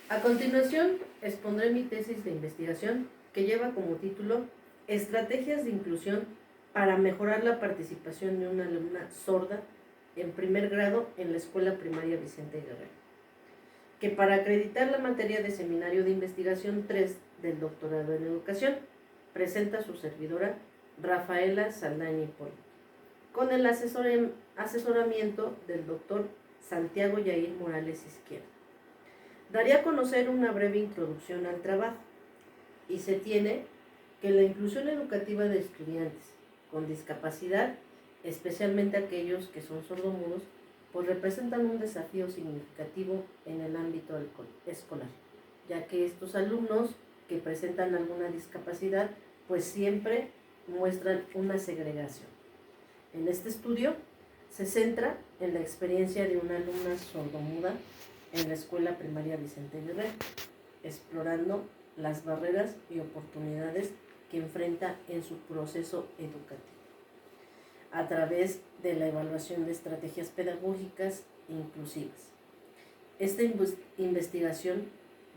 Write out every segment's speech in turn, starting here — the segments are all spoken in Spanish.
A continuación, expondré mi tesis de investigación que lleva como título Estrategias de inclusión para mejorar la participación de una alumna sorda en primer grado en la Escuela Primaria Vicente Guerrero, que para acreditar la materia de Seminario de Investigación 3 del Doctorado en Educación, presenta su servidora Rafaela Saldaña Hipólito, con el asesoramiento del doctor Santiago Yair Morales Izquierda. Daré a conocer una breve introducción al trabajo y se tiene que la inclusión educativa de estudiantes con discapacidad, especialmente aquellos que son sordomudos, pues representan un desafío significativo en el ámbito escolar, ya que estos alumnos que presentan alguna discapacidad pues siempre muestran una segregación. En este estudio se centra en la experiencia de una alumna sordomuda en la Escuela Primaria Vicente Guerrero, explorando las barreras y oportunidades que enfrenta en su proceso educativo, a través de la evaluación de estrategias pedagógicas inclusivas. Esta investigación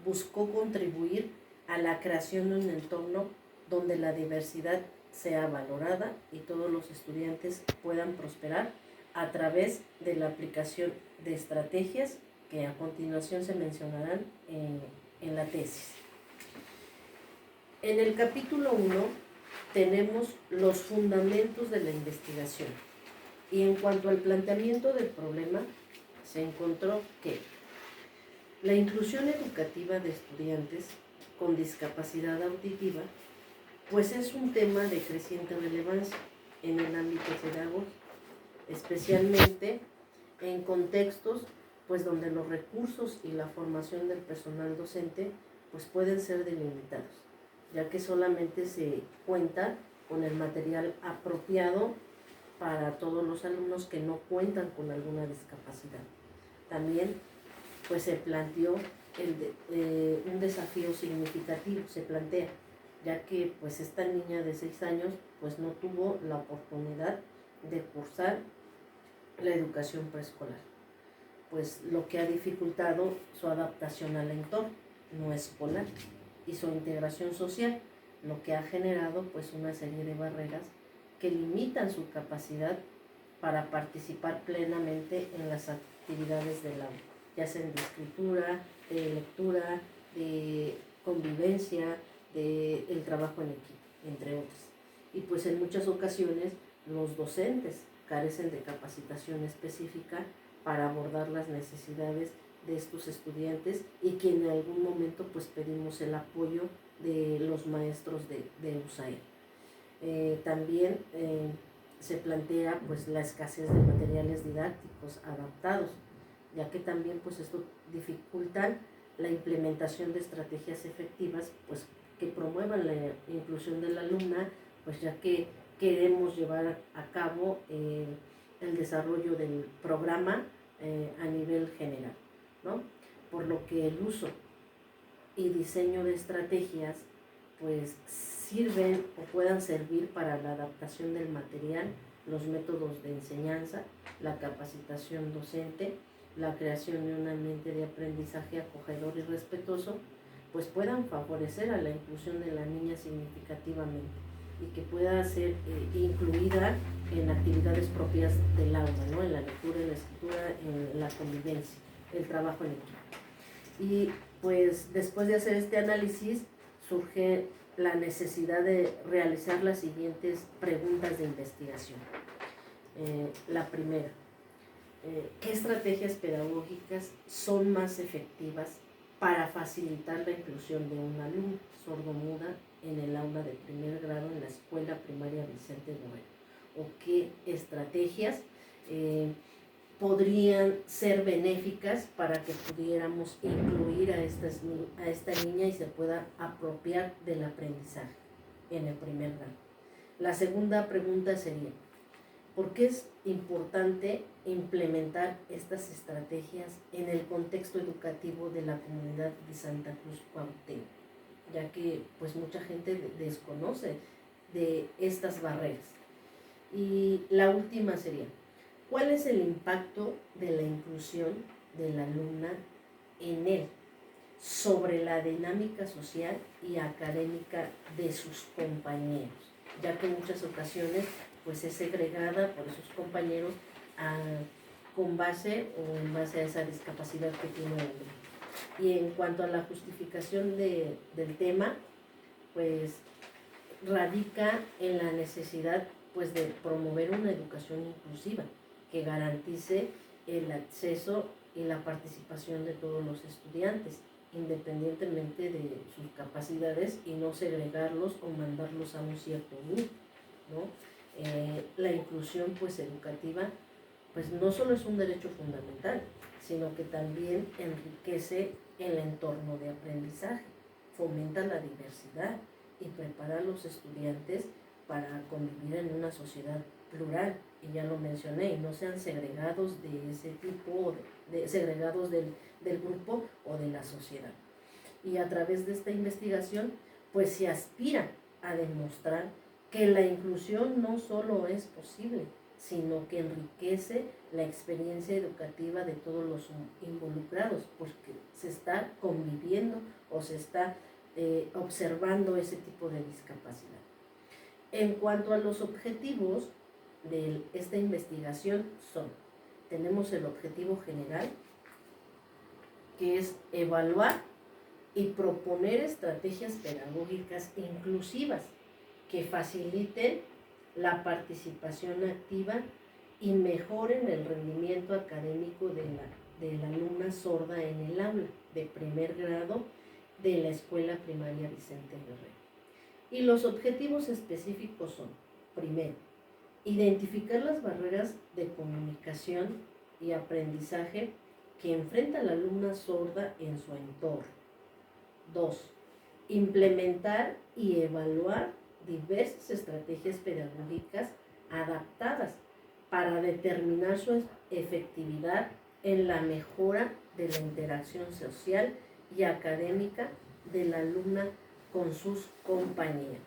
buscó contribuir a la creación de un entorno donde la diversidad sea valorada y todos los estudiantes puedan prosperar a través de la aplicación de estrategias que a continuación se mencionarán en la tesis. En el capítulo 1 tenemos los fundamentos de la investigación y en cuanto al planteamiento del problema se encontró que la inclusión educativa de estudiantes con discapacidad auditiva pues es un tema de creciente relevancia en el ámbito pedagógico, especialmente en contextos pues donde los recursos y la formación del personal docente pues pueden ser delimitados, ya que solamente se cuenta con el material apropiado para todos los alumnos que no cuentan con alguna discapacidad. También pues se planteó un desafío significativo, se plantea, ya que pues esta niña de 6 años pues no tuvo la oportunidad de cursar la educación preescolar, pues lo que ha dificultado su adaptación al entorno no escolar y su integración social, lo que ha generado pues una serie de barreras que limitan su capacidad para participar plenamente en las actividades del aula, ya sea de escritura, de lectura, de convivencia, del trabajo en equipo, entre otras. Y pues en muchas ocasiones los docentes carecen de capacitación específica para abordar las necesidades de estos estudiantes y que en algún momento pues pedimos el apoyo de los maestros de USAID. También se plantea pues la escasez de materiales didácticos adaptados, ya que también pues esto dificulta la implementación de estrategias efectivas pues que promuevan la inclusión de la alumna, pues ya que queremos llevar a cabo el desarrollo del programa a nivel general, ¿no? Por lo que el uso y diseño de estrategias pues sirven o puedan servir para la adaptación del material, los métodos de enseñanza, la capacitación docente, la creación de un ambiente de aprendizaje acogedor y respetuoso, pues puedan favorecer a la inclusión de la niña significativamente y que pueda ser incluida en actividades propias del aula, ¿no? En la lectura, en la escritura, en la convivencia, el trabajo en equipo. Y pues después de hacer este análisis surge la necesidad de realizar las siguientes preguntas de investigación. La primera, ¿qué estrategias pedagógicas son más efectivas para facilitar la inclusión de un alumno sordomuda en el aula de primer grado en la Escuela Primaria Vicente Guerrero? ¿O qué estrategias podrían ser benéficas para que pudiéramos incluir a esta niña y se pueda apropiar del aprendizaje en el primer grado? La segunda pregunta sería, ¿por qué es importante implementar estas estrategias en el contexto educativo de la comunidad de Santa Cruz Cuauhtémoc? Ya que pues mucha gente desconoce de estas barreras. Y la última sería, ¿cuál es el impacto de la inclusión de la alumna en él, sobre la dinámica social y académica de sus compañeros, ya que en muchas ocasiones pues es segregada por sus compañeros con base o en base a esa discapacidad que tiene el hombre. Y en cuanto a la justificación del tema, pues radica en la necesidad pues de promover una educación inclusiva que garantice el acceso y la participación de todos los estudiantes, independientemente de sus capacidades, y no segregarlos o mandarlos a un cierto grupo, ¿no? La inclusión pues educativa pues no solo es un derecho fundamental, sino que también enriquece el entorno de aprendizaje, fomenta la diversidad y prepara a los estudiantes para convivir en una sociedad plural, y ya lo mencioné, y no sean segregados de ese tipo, segregados del grupo o de la sociedad. Y a través de esta investigación, pues se aspira a demostrar que la inclusión no solo es posible, sino que enriquece la experiencia educativa de todos los involucrados, porque se está conviviendo o se está observando ese tipo de discapacidad. En cuanto a los objetivos de esta investigación tenemos el objetivo general, que es evaluar y proponer estrategias pedagógicas inclusivas que faciliten la participación activa y mejoren el rendimiento académico de la alumna sorda en el aula de primer grado de la Escuela Primaria Vicente Guerrero. Y los objetivos específicos son: primero, identificar las barreras de comunicación y aprendizaje que enfrenta la alumna sorda en su entorno. 2. Implementar y evaluar diversas estrategias pedagógicas adaptadas para determinar su efectividad en la mejora de la interacción social y académica de la alumna con sus compañeros.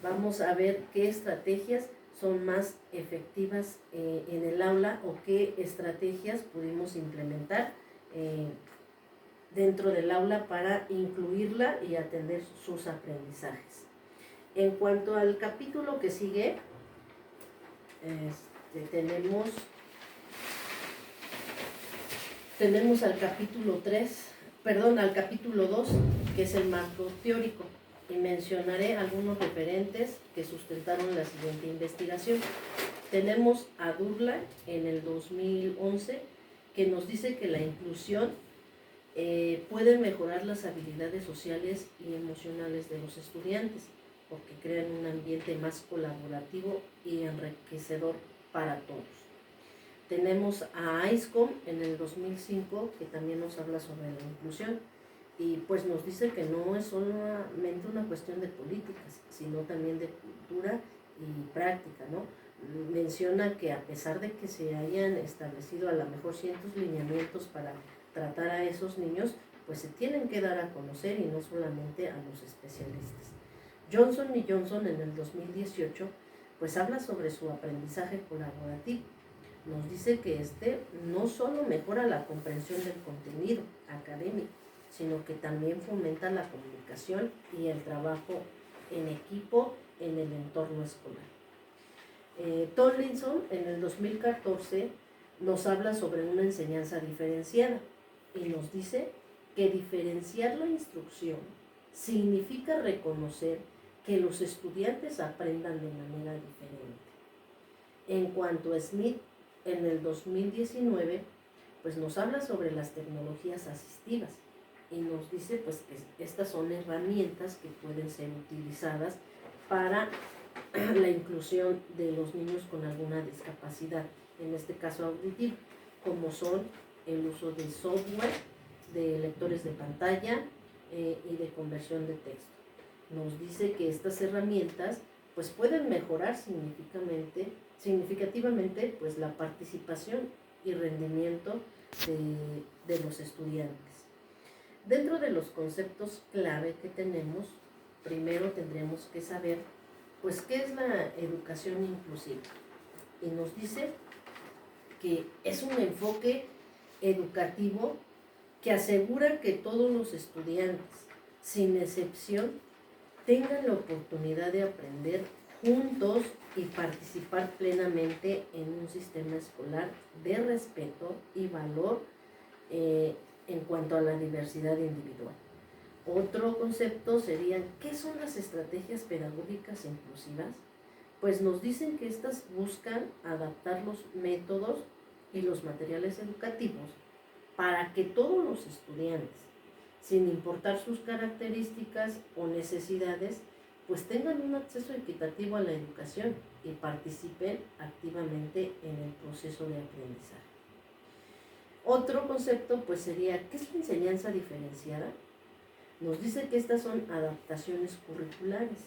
Vamos a ver qué estrategias son más efectivas en el aula, o qué estrategias pudimos implementar dentro del aula para incluirla y atender sus aprendizajes. En cuanto al capítulo que sigue, tenemos al capítulo 2, que es el marco teórico, y mencionaré algunos referentes que sustentaron la siguiente investigación. Tenemos a Durla en el 2011, que nos dice que la inclusión puede mejorar las habilidades sociales y emocionales de los estudiantes, porque crean un ambiente más colaborativo y enriquecedor para todos. Tenemos a ISCOM en el 2005, que también nos habla sobre la inclusión, y pues nos dice que no es solamente una cuestión de políticas, sino también de cultura y práctica, ¿no? Menciona que a pesar de que se hayan establecido a lo mejor ciertos lineamientos para tratar a esos niños, pues se tienen que dar a conocer, y no solamente a los especialistas. Johnson y Johnson en el 2018 pues habla sobre su aprendizaje colaborativo. Nos dice que no solo mejora la comprensión del contenido académico, sino que también fomenta la comunicación y el trabajo en equipo en el entorno escolar. Tomlinson en el 2014 nos habla sobre una enseñanza diferenciada, y nos dice que diferenciar la instrucción significa reconocer que los estudiantes aprendan de manera diferente. En cuanto a Smith, en el 2019, pues nos habla sobre las tecnologías asistivas, y nos dice pues que estas son herramientas que pueden ser utilizadas para la inclusión de los niños con alguna discapacidad, en este caso auditiva, como son el uso de software, de lectores de pantalla y de conversión de texto. Nos dice que estas herramientas pues pueden mejorar significativamente pues la participación y rendimiento de los estudiantes. Dentro de los conceptos clave que tenemos, primero tendremos que saber pues qué es la educación inclusiva, y nos dice que es un enfoque educativo que asegura que todos los estudiantes, sin excepción, tengan la oportunidad de aprender juntos y participar plenamente en un sistema escolar de respeto y valor en cuanto a la diversidad individual. Otro concepto sería, ¿qué son las estrategias pedagógicas inclusivas? Pues nos dicen que estas buscan adaptar los métodos y los materiales educativos para que todos los estudiantes, sin importar sus características o necesidades, pues tengan un acceso equitativo a la educación y participen activamente en el proceso de aprendizaje. Otro concepto pues sería, ¿qué es la enseñanza diferenciada? Nos dice que estas son adaptaciones curriculares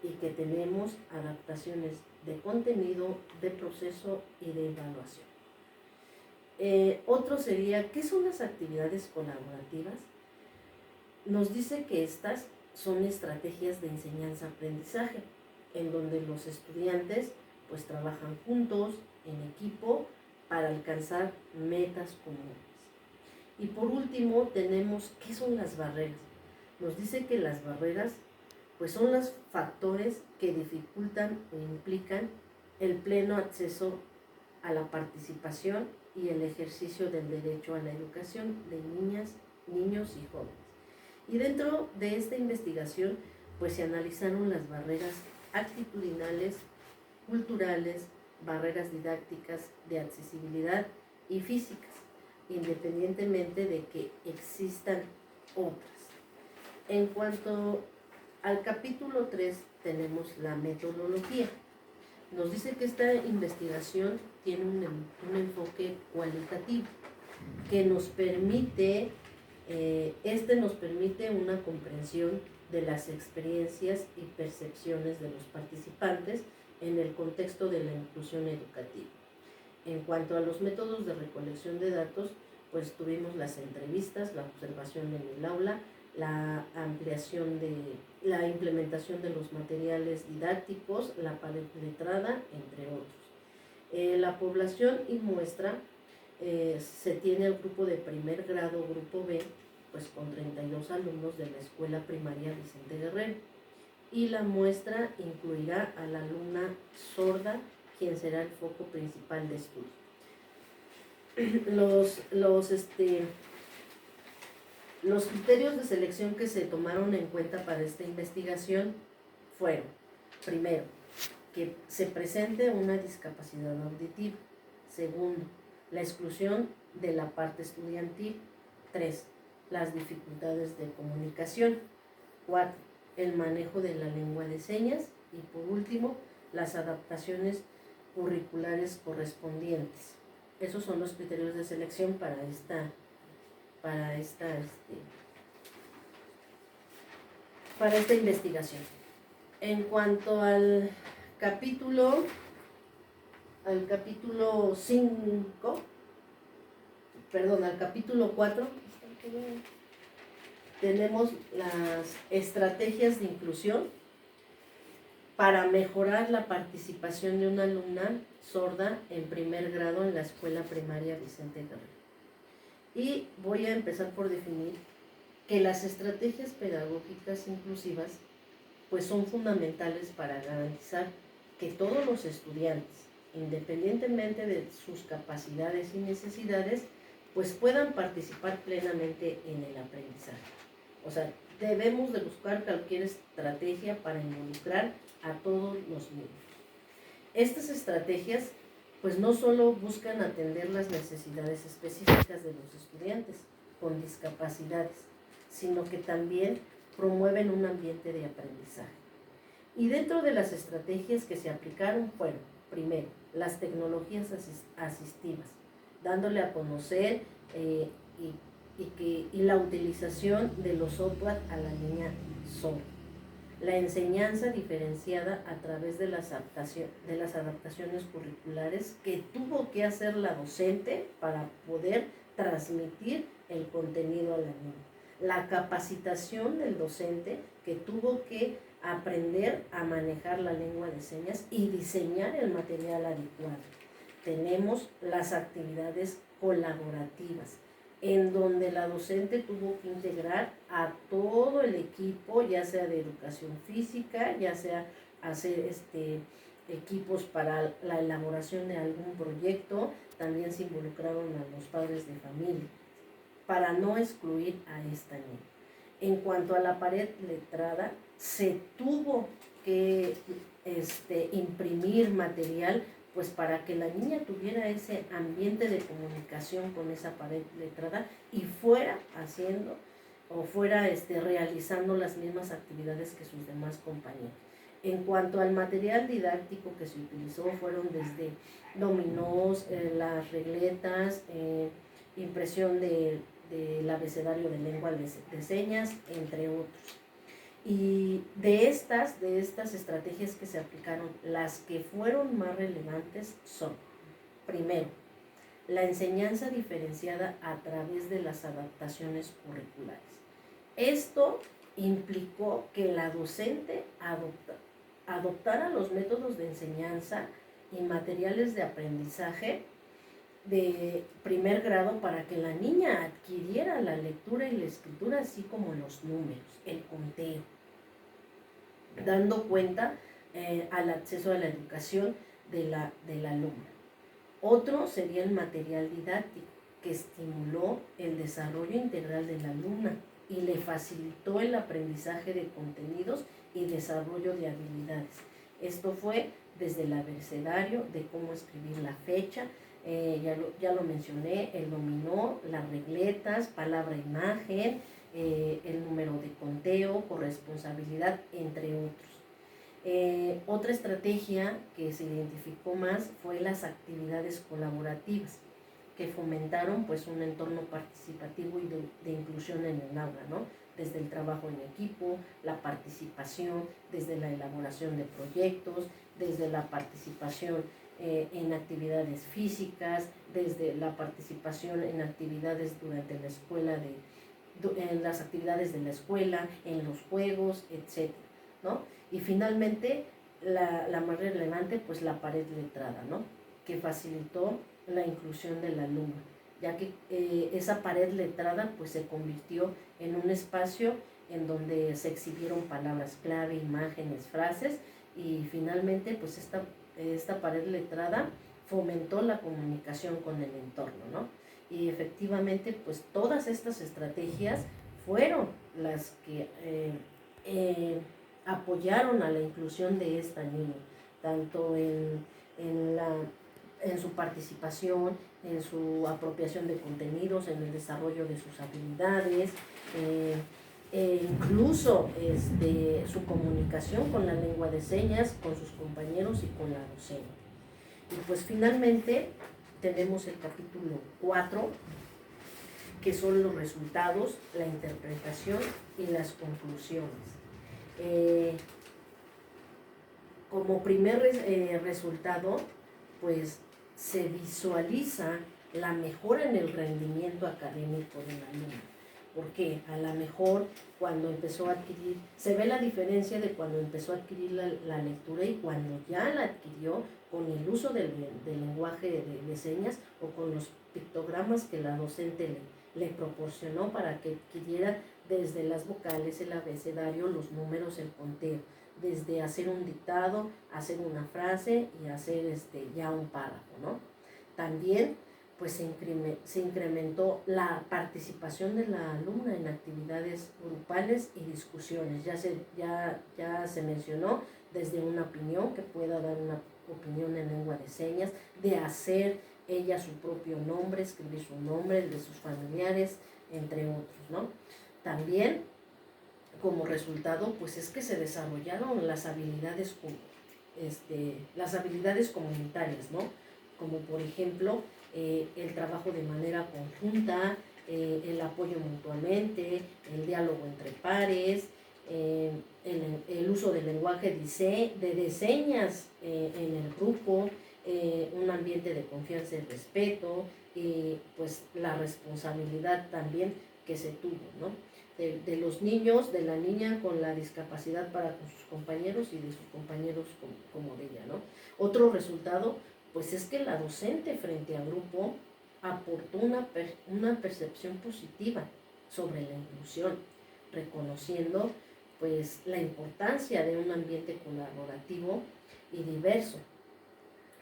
y que tenemos adaptaciones de contenido, de proceso y de evaluación. Otro sería, ¿qué son las actividades colaborativas? Nos dice que estas son estrategias de enseñanza-aprendizaje, en donde los estudiantes pues trabajan juntos, en equipo, para alcanzar metas comunes. Y por último tenemos, ¿qué son las barreras? Nos dice que las barreras pues son los factores que dificultan o implican el pleno acceso a la participación y el ejercicio del derecho a la educación de niñas, niños y jóvenes. Y dentro de esta investigación pues se analizaron las barreras actitudinales, culturales, barreras didácticas, de accesibilidad y físicas, independientemente de que existan otras. En cuanto al capítulo 3 tenemos la metodología. Nos dice que esta investigación tiene un enfoque cualitativo que nos permite, nos permite una comprensión de las experiencias y percepciones de los participantes en el contexto de la inclusión educativa. En cuanto a los métodos de recolección de datos, pues tuvimos las entrevistas, la observación en el aula, la ampliación de la implementación de los materiales didácticos, la pared letrada, entre otros. La población y muestra se tiene el grupo de primer grado, grupo B, pues con 32 alumnos de la escuela primaria Vicente Guerrero. Y la muestra incluirá a la alumna sorda, quien será el foco principal de estudio. Los criterios de selección que se tomaron en cuenta para esta investigación fueron, primero, que se presente una discapacidad auditiva. Segundo, la exclusión de la parte estudiantil. 3, las dificultades de comunicación. 4, el manejo de la lengua de señas. Y por último, las adaptaciones curriculares correspondientes. Esos son los criterios de selección para esta investigación. En cuanto al capítulo 4, tenemos las estrategias de inclusión para mejorar la participación de una alumna sorda en primer grado en la escuela primaria Vicente Guerrero. Y voy a empezar por definir que las estrategias pedagógicas inclusivas pues son fundamentales para garantizar que todos los estudiantes, independientemente de sus capacidades y necesidades, pues puedan participar plenamente en el aprendizaje. O sea, debemos de buscar cualquier estrategia para involucrar a todos los niños. Estas estrategias pues no solo buscan atender las necesidades específicas de los estudiantes con discapacidades, sino que también promueven un ambiente de aprendizaje. Y dentro de las estrategias que se aplicaron fueron, primero, las tecnologías asistivas, dándole a conocer y la utilización de los software a la niña sorda. La enseñanza diferenciada a través de las adaptaciones curriculares que tuvo que hacer la docente para poder transmitir el contenido a la niña. La capacitación del docente que tuvo que aprender a manejar la lengua de señas y diseñar el material adecuado. Tenemos las actividades colaborativas, en donde la docente tuvo que integrar a todo el equipo, ya sea de educación física, ya sea hacer equipos para la elaboración de algún proyecto. También se involucraron a los padres de familia para no excluir a esta niña. En cuanto a la pared letrada, se tuvo que imprimir material pues para que la niña tuviera ese ambiente de comunicación con esa pared letrada y fuera haciendo o fuera realizando las mismas actividades que sus demás compañeros. En cuanto al material didáctico que se utilizó, fueron desde dominós, las regletas, impresión del abecedario de lengua de señas, entre otros. Y de estas estrategias que se aplicaron, las que fueron más relevantes son, primero, la enseñanza diferenciada a través de las adaptaciones curriculares. Esto implicó que la docente adoptara los métodos de enseñanza y materiales de aprendizaje de primer grado para que la niña adquiriera la lectura y la escritura, así como los números, el conteo, dando cuenta al acceso a la educación de la alumna. Otro sería el material didáctico, que estimuló el desarrollo integral de la alumna y le facilitó el aprendizaje de contenidos y desarrollo de habilidades. Esto fue desde el abecedario de cómo escribir la fecha, ya lo mencioné, el dominó, las regletas, palabra-imagen, el número de conteo, corresponsabilidad, entre otros. Otra estrategia que se identificó más fue las actividades colaborativas, que fomentaron pues un entorno participativo y de inclusión en el aula, ¿no? Desde el trabajo en equipo, la participación, desde la elaboración de proyectos, desde la participación en actividades físicas, desde la participación en actividades durante la escuela, en las actividades de la escuela, en los juegos, etc., ¿no? Y finalmente, la más relevante, pues la pared letrada, ¿no? Que facilitó la inclusión del alumno, ya que esa pared letrada pues se convirtió en un espacio en donde se exhibieron palabras clave, imágenes, frases, y finalmente pues esta pared letrada fomentó la comunicación con el entorno, ¿no? Y efectivamente pues todas estas estrategias fueron las que apoyaron a la inclusión de esta niña, tanto en su participación, en su apropiación de contenidos, en el desarrollo de sus habilidades, incluso su comunicación con la lengua de señas, con sus compañeros y con la docente. Y pues finalmente tenemos el capítulo 4, que son los resultados, la interpretación y las conclusiones. Como primer resultado, pues se visualiza la mejora en el rendimiento académico del alumno. Porque a lo mejor cuando empezó a adquirir, se ve la diferencia de cuando empezó a adquirir la lectura y cuando ya la adquirió con el uso del lenguaje de señas o con los pictogramas que la docente le proporcionó para que adquiriera desde las vocales, el abecedario, los números, el conteo, desde hacer un dictado, hacer una frase y hacer ya un párrafo, ¿no? También pues se incrementó la participación de la alumna en actividades grupales y discusiones. Ya se mencionó desde una opinión, que pueda dar una opinión en lengua de señas, de hacer ella su propio nombre, escribir su nombre, el de sus familiares, entre otros, ¿no? También, como resultado, pues es que se desarrollaron las habilidades comunitarias, ¿no? Como por ejemplo, el trabajo de manera conjunta, el apoyo mutuamente, el diálogo entre pares, el uso del lenguaje de señas en el grupo, un ambiente de confianza y respeto, y pues la responsabilidad también que se tuvo, ¿no? De los niños, de la niña con la discapacidad para con sus compañeros y de sus compañeros como de ella, ¿no? Otro resultado, pues es que la docente frente al grupo aportó una percepción positiva sobre la inclusión, reconociendo pues la importancia de un ambiente colaborativo y diverso,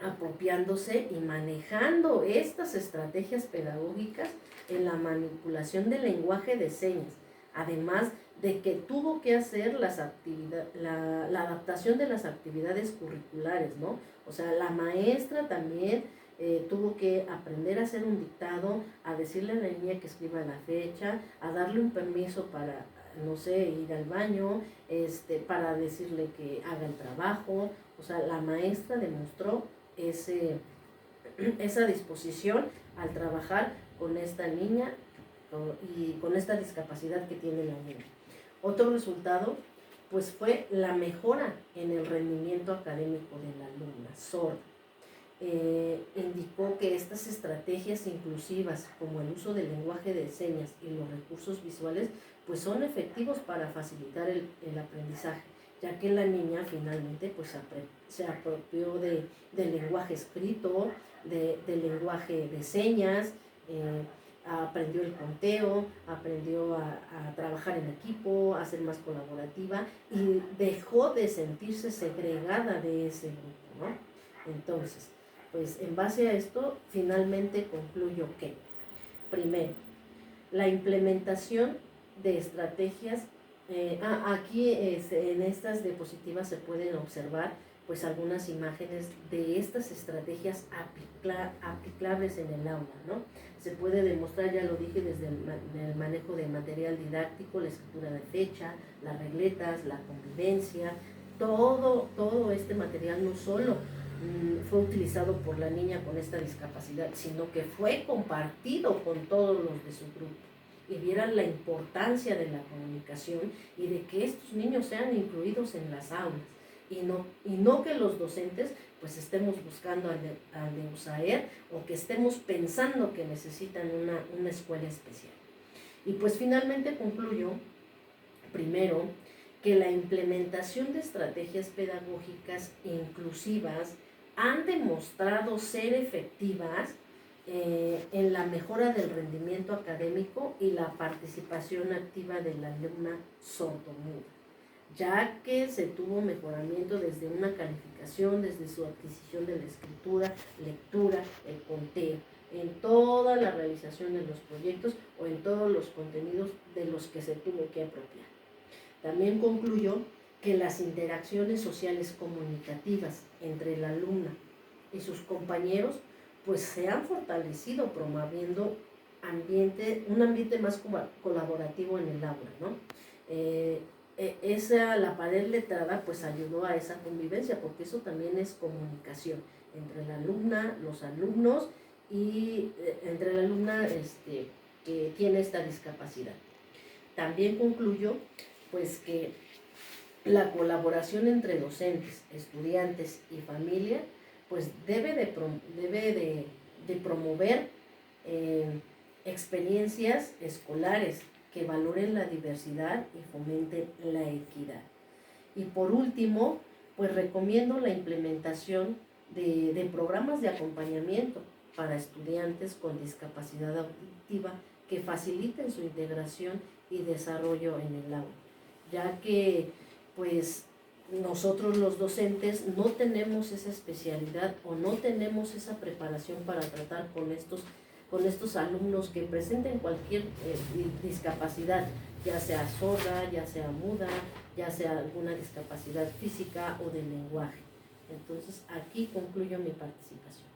apropiándose y manejando estas estrategias pedagógicas en la manipulación del lenguaje de señas, además de que tuvo que hacer la adaptación de las actividades curriculares, ¿no? O sea, la maestra también tuvo que aprender a hacer un dictado, a decirle a la niña que escriba la fecha, a darle un permiso para, no sé, ir al baño, para decirle que haga el trabajo. O sea, la maestra demostró esa disposición al trabajar con esta niña y con esta discapacidad que tiene la niña. Otro resultado pues fue la mejora en el rendimiento académico de la alumna sorda. Indicó que estas estrategias inclusivas como el uso del lenguaje de señas y los recursos visuales pues son efectivos para facilitar el aprendizaje, ya que la niña finalmente pues se apropió del lenguaje escrito, del lenguaje de señas, aprendió el conteo, aprendió a trabajar en equipo, a ser más colaborativa y dejó de sentirse segregada de ese grupo, ¿no? Entonces, pues en base a esto, finalmente concluyo que, primero, la implementación de estrategias, aquí en estas diapositivas se pueden observar pues algunas imágenes de estas estrategias aplicables en el aula, ¿no? Se puede demostrar, ya lo dije, desde el manejo de material didáctico, la escritura de fecha, las regletas, la convivencia, todo este material no solo fue utilizado por la niña con esta discapacidad, sino que fue compartido con todos los de su grupo y vieran la importancia de la comunicación y de que estos niños sean incluidos en las aulas y no que los docentes pues estemos buscando al de USAER o que estemos pensando que necesitan una escuela especial. Y pues finalmente concluyo, primero, que la implementación de estrategias pedagógicas inclusivas han demostrado ser efectivas en la mejora del rendimiento académico y la participación activa de la alumna sordomuda, ya que se tuvo mejoramiento desde una calificación, desde su adquisición de la escritura, lectura, el conteo, en toda la realización de los proyectos o en todos los contenidos de los que se tuvo que apropiar. También concluyó que las interacciones sociales comunicativas entre la alumna y sus compañeros pues se han fortalecido promoviendo un ambiente más colaborativo en el aula, ¿no? La pared letrada pues ayudó a esa convivencia, porque eso también es comunicación entre la alumna, los alumnos y entre la alumna que tiene esta discapacidad. También concluyó pues que la colaboración entre docentes, estudiantes y familia pues debe de promover experiencias escolares que valoren la diversidad y fomenten la equidad. Y por último, pues recomiendo la implementación de programas de acompañamiento para estudiantes con discapacidad auditiva que faciliten su integración y desarrollo en el aula, ya que pues nosotros los docentes no tenemos esa especialidad o no tenemos esa preparación para tratar con estos alumnos que presenten cualquier discapacidad, ya sea sorda, ya sea muda, ya sea alguna discapacidad física o de lenguaje. Entonces aquí concluyo mi participación.